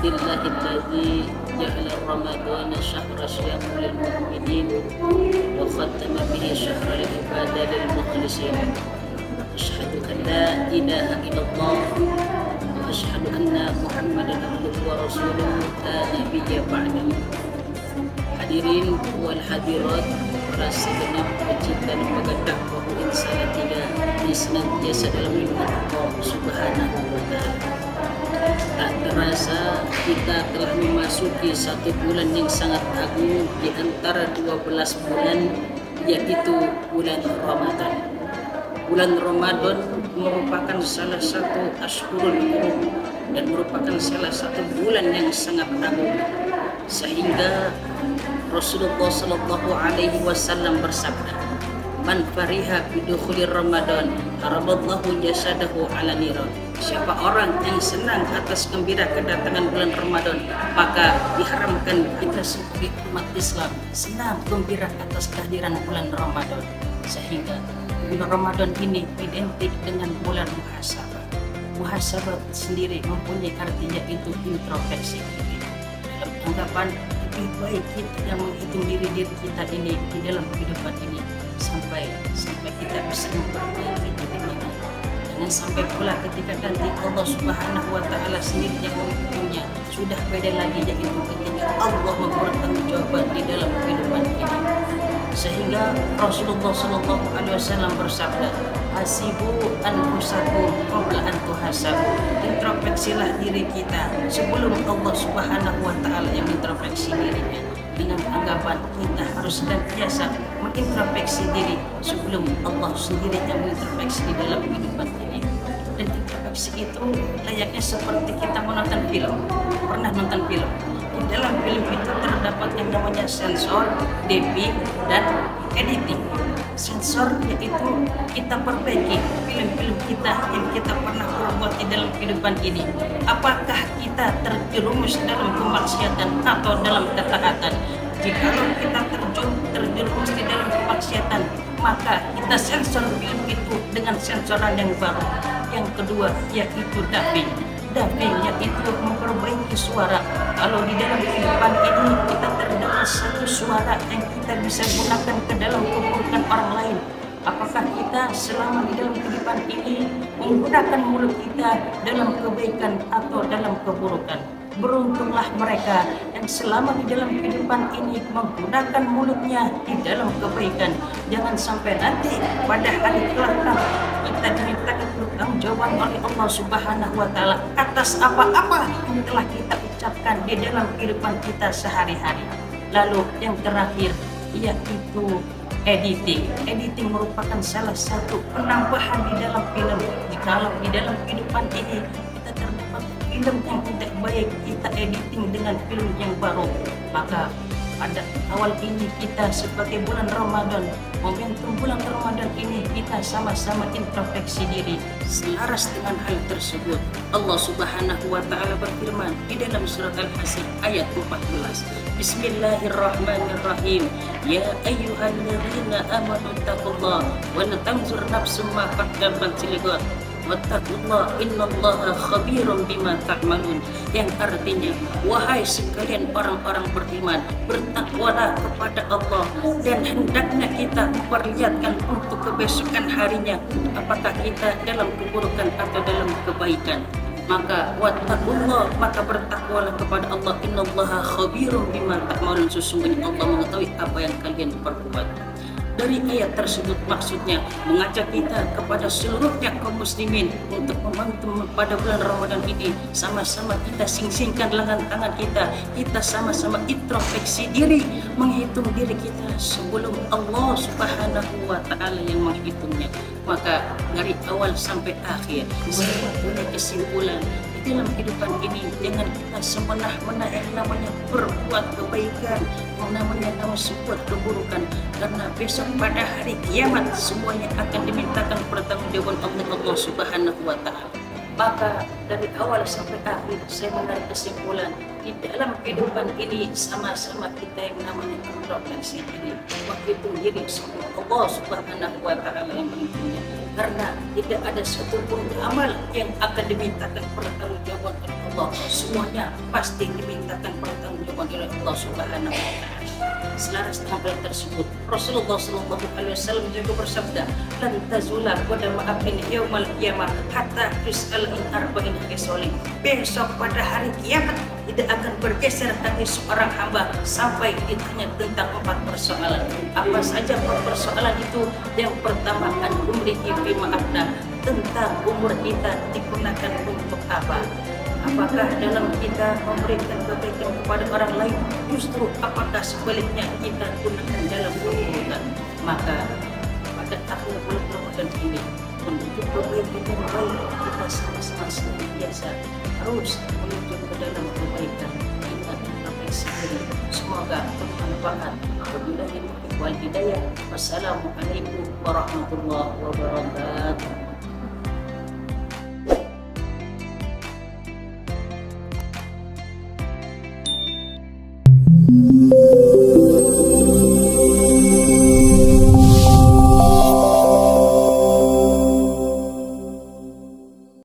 Alhamdulillahilladzi ja'ala Ramadana syahra syiyam lil mu'minin wa khattama bihi syahra lil ibadah lil mukhlisin. Asyhadu an la ilaha illallah wa asyhadu anna Muhammadan abduhu wa rasuluhu la nabiyya ba'dahu. Hadirin wal hadirat, para segenap pecinta lembaga dakwah Salatiga yang senantiasa dalam lindungan Allah Subhanahu wa Ta'ala. Tak terasa kita telah memasuki satu bulan yang sangat agung di antara 12 bulan, yaitu bulan Ramadan. Bulan Ramadan merupakan salah satu Ashhurul Hurum dan merupakan salah satu bulan yang sangat agung, sehingga Rasulullah Shallallahu Alaihi Wasallam bersabda, "Man fariha bidukhuli Ramadan, haraballahu jasadahu ala niran." Siapa orang yang senang atas gembira kedatangan bulan Ramadan, maka diharamkan kita sebagai umat Islam senang gembira atas kehadiran bulan Ramadan. Sehingga bulan Ramadan ini identik dengan bulan muhasabah. Muhasabah sendiri mempunyai arti, yaitu introspeksi diri. Dalam anggapan lebih baik kita yang menghitung diri kita ini di dalam kehidupan ini sampai kita bisa memperbaiki diri kita. Jangan sampai pula ketika nanti Allah Subhanahu wa Ta'ala sendiri yang menghitungnya, sudah beda lagi, yaitu ketika Allah mempertanggungjawabkan di dalam kehidupan ini. Sehingga Rasulullah Shallallahu Alaihi Wasallam bersabda, "Hasibu anfusakum qabla an tuhasabu." Introspeksilah diri kita sebelum Allah Subhanahu wa Ta'ala yang introspeksi dirinya, dengan anggapan kita harus senantiasa mengintrospeksi diri sebelum Allah sendiri yang mengintrospeksi di dalam kehidupan ini. Dan introspeksi itu layaknya seperti kita menonton film. Pernah nonton film? Di dalam film itu terdapat yang namanya sensor, DP, dan editing. Sensor yaitu kita perbaiki film-film kita yang kita pernah perbuat di dalam kehidupan ini. Apakah kita terjerumus dalam kemaksiatan atau dalam ketaatan? Jikalau kita terjerumus di dalam kemaksiatan, maka kita sensor film itu dengan sensoran yang baru. Yang kedua yaitu dubbing. Dubbing yaitu memperbaiki suara. Kalau di dalam kehidupan ini kita terdengar satu suara yang kita bisa gunakan ke dalam keburukan orang lain, apakah kita selama di dalam kehidupan ini menggunakan mulut kita dalam kebaikan atau dalam keburukan? Beruntunglah mereka yang selama di dalam kehidupan ini menggunakan mulutnya di dalam kebaikan. Jangan sampai nanti pada hari kelak kita dimintakan pertanggungjawaban oleh Allah Subhanahu wa Ta'ala atas apa-apa yang telah kita ucapkan di dalam kehidupan kita sehari-hari. Lalu yang terakhir yaitu editing. Editing merupakan salah satu penambahan di dalam film. Jikalau di dalam kehidupan ini kita terdapat film yang tidak baik, kita editing dengan film yang baru, maka pada awal ini kita sebagai bulan Ramadan, momentum bulan Ramadan ini kita sama-sama introspeksi diri. Selaras dengan hal tersebut, Allah Subhanahu wa Ta'ala berfirman di dalam surat Al-Hasr ayat 14, Bismillahirrahmanirrahim, Ya ayyuhalladzina amanu taqullaha wa tanzur nafsum ma qaddamat lighad wattaqullah innallaha khabirum bima ta'malun. Yang artinya, wahai sekalian orang-orang beriman, bertakwalah kepada Allah dan hendaknya kita memperlihatkan untuk kebesokan harinya apakah kita dalam keburukan atau dalam kebaikan. Maka wattaqullah, maka bertakwalah kepada Allah, innallaha khabirum bima ta'malun, sesungguhnya Allah mengetahui apa yang kalian perbuat. Dari ayat tersebut maksudnya mengajak kita kepada seluruhnya kaum muslimin untuk membantu pada bulan Ramadan ini. Sama-sama kita sing-singkan lengan tangan kita sama-sama introspeksi diri, menghitung diri kita sebelum Allah Subhanahu wa Ta'ala yang menghitungnya. Maka dari awal sampai akhir semua punya kesimpulan dalam kehidupan ini. Jangan kita semena-mena yang namanya berbuat kebaikan, yang namanya sebuah keburukan, karena besok pada hari kiamat semuanya akan dimintakan pertanggungjawaban Allah Subhanahu wa Ta'ala. Maka dari awal sampai akhir saya menarik kesimpulan, di dalam kehidupan ini sama-sama kita yang namanya introspeksi ini, menghitung diri semua Allah Subhanahu wa Ta'ala yang menghitungnya. karena tidak ada satupun amal yang akan dimintakan pertanggungjawaban oleh Allah. Semuanya pasti dimintakan pertanggungjawaban oleh Allah Subhanahu wa Ta'ala. Selaras dengan hal tersebut, Rasulullah SAW juga bersabda, "Lan tazula qadama abdin yaumal qiyamah hatta tus'al in arba'in khisalin." Besok pada hari kiamat tidak akan bergeser kaki seorang hamba sampai ditanya tentang 4 persoalan. Apa saja 4 persoalan itu? Yang pertama, an umrihi bima afna, tentang umur kita digunakan untuk apa? Apakah dalam kita memberikan kebaikan kepada orang lain, justru apakah sebaliknya kita gunakan dalam keburukan? Maka pada tahun bulan Ramadan ini menuju kebaikan yang baik, kita sama-sama senantiasa harus menuju ke dalam kebaikan. Ingat apa yang semoga bermanfaat. Wabillahi taufiq wal hidayah. Wassalamualaikum warahmatullahi wabarakatuh.